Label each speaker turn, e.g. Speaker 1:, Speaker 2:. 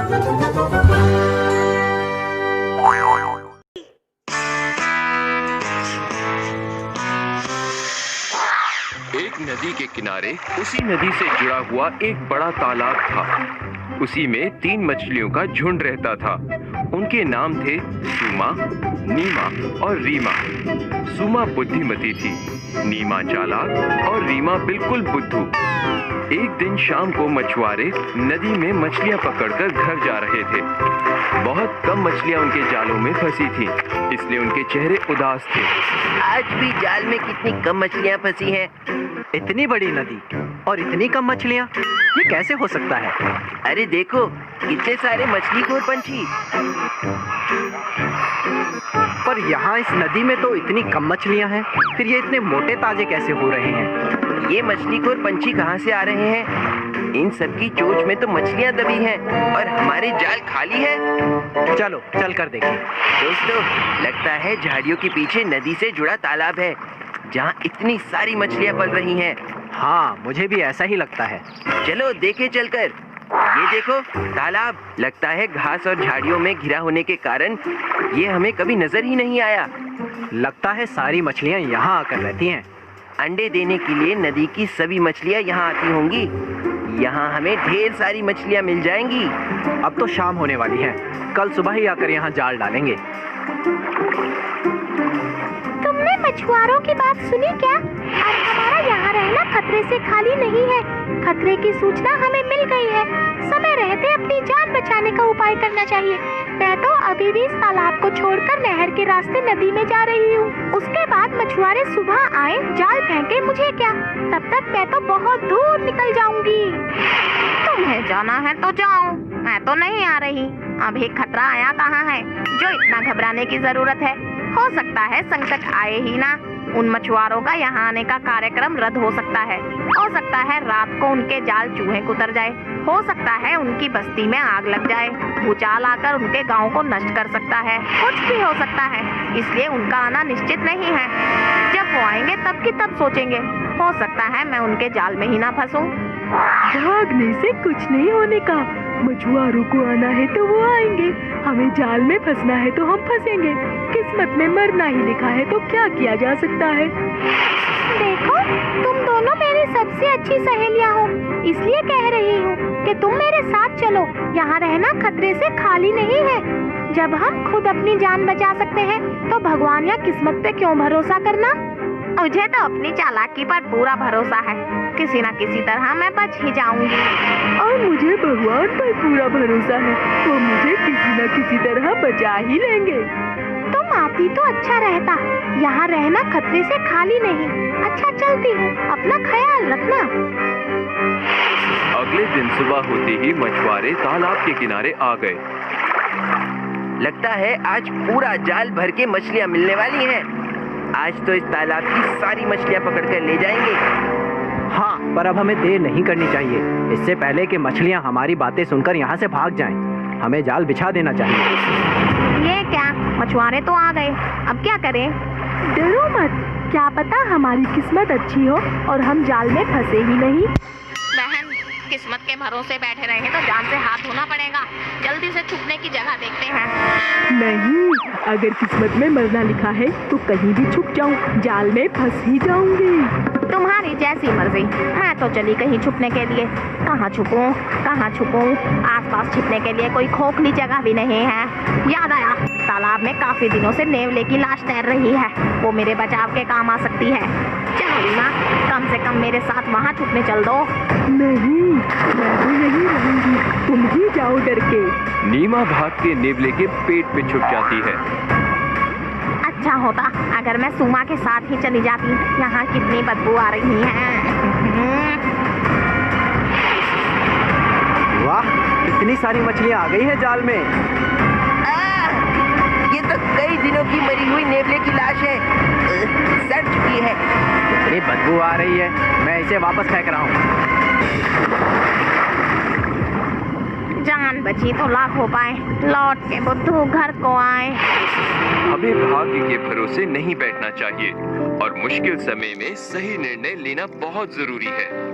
Speaker 1: एक नदी के किनारे उसी नदी से जुड़ा हुआ एक बड़ा तालाब था। उसी में 3 मछलियों का झुंड रहता था। उनके नाम थे सुमा, नीमा और रीमा। सुमा बुद्धिमती थी, नीमा चालाक और रीमा बिल्कुल बुद्धू। एक दिन शाम को मछुआरे नदी में मछलियां पकड़कर घर जा रहे थे। बहुत कम मछलियां उनके जालों में फंसी थीं, इसलिए उनके चेहरे उदास थे।
Speaker 2: आज भी जाल में कितनी कम मछलियां फंसी हैं।
Speaker 3: इतनी बड़ी नदी और इतनी कम मछलियां, ये कैसे हो सकता है?
Speaker 2: अरे देखो, कितने सारे मछलीखोर पंछी।
Speaker 3: पर यहाँ इस नदी में तो इतनी कम मछलियां हैं, फिर ये इतने मोटे ताजे कैसे हो रहे हैं?
Speaker 2: ये मछलीखोर पंछी कहाँ से आ रहे हैं? इन सबकी चोंच में तो मछलियां दबी हैं और हमारे जाल खाली है।
Speaker 3: चलो चल कर देखें।
Speaker 2: दोस्तों, लगता है झाड़ियों के पीछे नदी से जुड़ा तालाब है, जहाँ इतनी सारी मछलियां पल रही हैं।
Speaker 3: हाँ, मुझे भी ऐसा ही लगता है।
Speaker 2: चलो देखें चलकर। ये देखो तालाब, लगता है घास और झाड़ियों में घिरा होने के कारण ये हमें कभी नजर ही नहीं आया।
Speaker 3: लगता है सारी मछलियाँ यहाँ आकर रहती हैं।
Speaker 2: अंडे देने के लिए नदी की सभी मछलियाँ यहाँ आती होंगी। यहाँ हमें ढेर सारी मछलियाँ मिल जाएंगी।
Speaker 3: अब तो शाम होने वाली है, कल सुबह ही आकर यहाँ जाल डालेंगे।
Speaker 4: तुमने मछुआरों की बात सुनी क्या? अब हमारा यहाँ रहना खतरे से खाली नहीं है। खतरे की सूचना हमें मिल गई है। समय रहते अपनी जान बचाने का उपाय करना चाहिए। मैं तो अभी भी इस तालाब को छोड़कर नहर के रास्ते नदी में जा रही हूँ। उसके बाद मछुआरे सुबह आए, जाल फेंके, मुझे क्या, तब तक मैं तो बहुत दूर निकल जाऊंगी।
Speaker 5: तुम्हें जाना है तो जाओ, मैं तो नहीं आ रही। अभी खतरा आया कहाँ है जो इतना घबराने की जरूरत है। हो सकता है संकट आए ही ना। उन मछुआरों का यहाँ आने का कार्यक्रम रद्द हो सकता है। हो सकता है रात को उनके जाल चूहे कुतर जाए। हो सकता है उनकी बस्ती में आग लग जाए। भूचाल आकर उनके गांव को नष्ट कर सकता है। कुछ भी हो सकता है, इसलिए उनका आना निश्चित नहीं है। जब वो आएंगे तब की तब सोचेंगे। हो सकता है मैं उनके जाल में ही ना फंसूं।
Speaker 6: भागने से कुछ नहीं होने का। मछुआरों को आना है तो वो आएंगे, हमें जाल में फंसना है तो हम फंसेंगे। किस्मत में मरना ही लिखा है तो क्या किया जा सकता है।
Speaker 4: देखो, तुम दोनों मेरी सबसे अच्छी सहेलियां हो, इसलिए कह रही हूँ कि तुम मेरे साथ चलो। यहाँ रहना खतरे से खाली नहीं है। जब हम खुद अपनी जान बचा सकते हैं तो भगवान या किस्मत पे क्यों भरोसा करना।
Speaker 5: मुझे तो अपनी चालाकी पर पूरा भरोसा है। किसी न किसी तरह मैं बच ही जाऊंगी।
Speaker 6: और मुझे भगवान पर पूरा भरोसा है, वो मुझे किसी न किसी तरह बचा ही लेंगे।
Speaker 4: तुम आती तो अच्छा रहता। यहाँ रहना खतरे से खाली नहीं। अच्छा, चलती हूँ, अपना ख्याल रखना।
Speaker 1: अगले दिन सुबह होते ही मछुआरे तालाब के किनारे आ गए।
Speaker 2: लगता है आज पूरा जाल भर के मछलियाँ मिलने वाली हैं। आज तो इस तालाब की सारी मछलियाँ पकड़कर ले जाएंगे।
Speaker 3: हाँ, पर अब हमें देर नहीं करनी चाहिए। इससे पहले कि मछलियाँ हमारी बातें सुनकर यहाँ से भाग जाएं, हमें जाल बिछा देना चाहिए।
Speaker 5: ये क्या, मछुआरे तो आ गए, अब क्या करें?
Speaker 6: डरो मत, क्या पता हमारी किस्मत अच्छी हो और हम जाल में फंसे ही नहीं।
Speaker 5: बहन, किस्मत के भरोसे बैठे रहे तो जान से हाथ धोना पड़ेगा। जल्दी से छुपने की जगह देखते हैं।
Speaker 6: नहीं, अगर किस्मत में मरना लिखा है तो कहीं भी छुप जाऊं, जाल में फंस ही जाऊंगी।
Speaker 5: तुम्हारी जैसी मर्जी, मैं तो चली कहीं छुपने के लिए। कहाँ छुपूं, कहाँ छुपूं? आसपास छिपने के लिए कोई खोखली जगह भी नहीं है। याद आया, तालाब में काफी दिनों से नेवले की लाश तैर रही है। वो मेरे बचाव के काम आ सकती है। चलो रीमा, कम से कम मेरे साथ वहाँ छुपने चल दो।
Speaker 6: नहीं, मैं तो यही रहूंगी, तुम ही जाओ डर के।
Speaker 1: नीमा भाग के नेवले के पेट पे छुप जाती है।
Speaker 5: अच्छा होता अगर मैं सुमा के साथ ही चली जाती। यहाँ कितनी बदबू आ रही है।
Speaker 3: वाह, इतनी सारी मछलियाँ आ गई हैं जाल में।
Speaker 2: ये तो कई दिनों की मरी हुई नेवले की लाश है। सड़ चुकी है।
Speaker 3: इतनी बदबू आ रही है, मैं इसे वापस फेंक रहा हूँ।
Speaker 5: जान बची तो लाख उपाय, लौट के बुद्धू घर को आए।
Speaker 1: हमें भाग्य के भरोसे नहीं बैठना चाहिए और मुश्किल समय में सही निर्णय लेना बहुत जरूरी है।